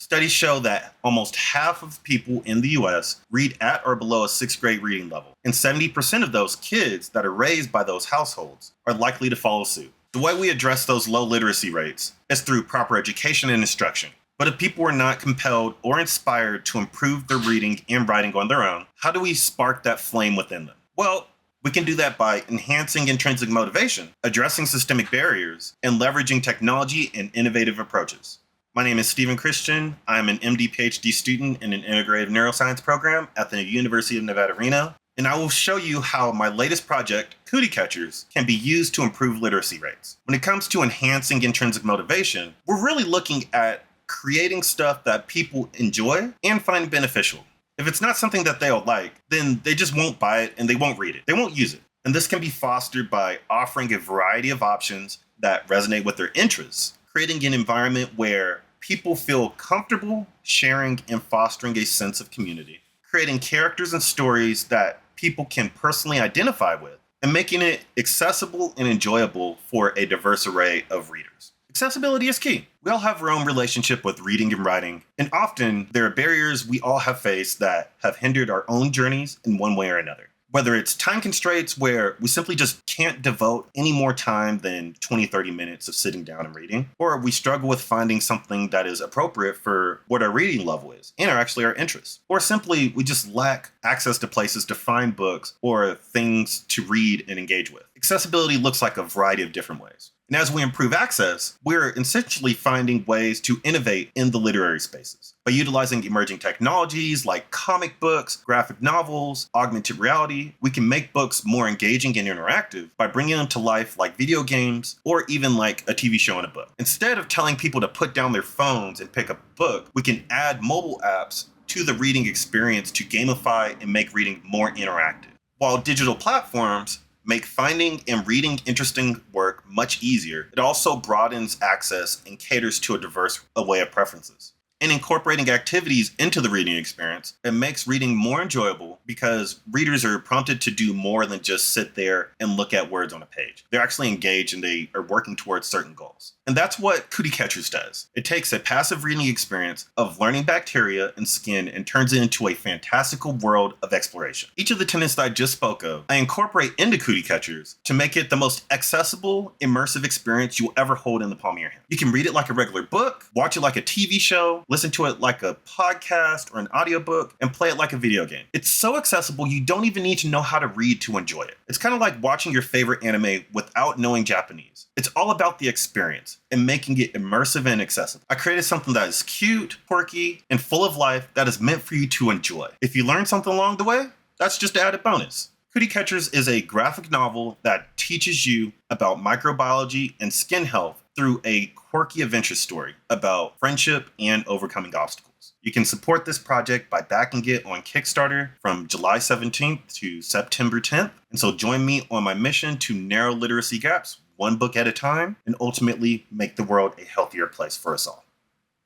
Studies show that almost half of people in the US read at or below a 6th grade reading level, and 70% of those kids that are raised by those households are likely to follow suit. The way we address those low literacy rates is through proper education and instruction. But if people are not compelled or inspired to improve their reading and writing on their own, how do we spark that flame within them? Well, we can do that by enhancing intrinsic motivation, addressing systemic barriers, and leveraging technology and innovative approaches. My name is Stephen Christian. I'm an MD PhD student in an integrative neuroscience program at the University of Nevada, Reno, and I will show you how my latest project, Cutie Catcherz, can be used to improve literacy rates. When it comes to enhancing intrinsic motivation, we're really looking at creating stuff that people enjoy and find beneficial. If it's not something that they'll like, then they just won't buy it and they won't read it. They won't use it. And this can be fostered by offering a variety of options that resonate with their interests, creating an environment where people feel comfortable sharing and fostering a sense of community, creating characters and stories that people can personally identify with, and making it accessible and enjoyable for a diverse array of readers. Accessibility is key. We all have our own relationship with reading and writing, and often there are barriers we all have faced that have hindered our own journeys in one way or another. Whether it's time constraints where we simply just can't devote any more time than 20-30 minutes of sitting down and reading, or we struggle with finding something that is appropriate for what our reading level is and actually our interests, or simply we just lack access to places to find books or things to read and engage with. Accessibility looks like a variety of different ways. And as we improve access, we're essentially finding ways to innovate in the literary spaces. By utilizing emerging technologies like comic books, graphic novels, augmented reality, we can make books more engaging and interactive by bringing them to life like video games or even like a TV show and a book. Instead of telling people to put down their phones and pick up a book, we can add mobile apps to the reading experience to gamify and make reading more interactive. While digital platforms make finding and reading interesting work much easier, it also broadens access and caters to a diverse array of preferences. In incorporating activities into the reading experience, it makes reading more enjoyable because readers are prompted to do more than just sit there and look at words on a page. They're actually engaged and they are working towards certain goals. And that's what Cütie Catcherz does. It takes a passive reading experience of learning bacteria and skin and turns it into a fantastical world of exploration. Each of the tenets that I just spoke of, I incorporate into Cütie Catcherz to make it the most accessible, immersive experience you'll ever hold in the palm of your hand. You can read it like a regular book, watch it like a TV show, listen to it like a podcast or an audiobook, and play it like a video game. It's so accessible you don't even need to know how to read to enjoy it. It's kind of like watching your favorite anime without knowing Japanese. It's all about the experience and making it immersive and accessible. I created something that is cute, quirky, and full of life that is meant for you to enjoy. If you learn something along the way, that's just an added bonus. Cütie Catcherz is a graphic novel that teaches you about microbiology and skin health through a quirky adventure story about friendship and overcoming obstacles. You can support this project by backing it on Kickstarter from July 17th to September 10th. And so join me on my mission to narrow literacy gaps one book at a time and ultimately make the world a healthier place for us all.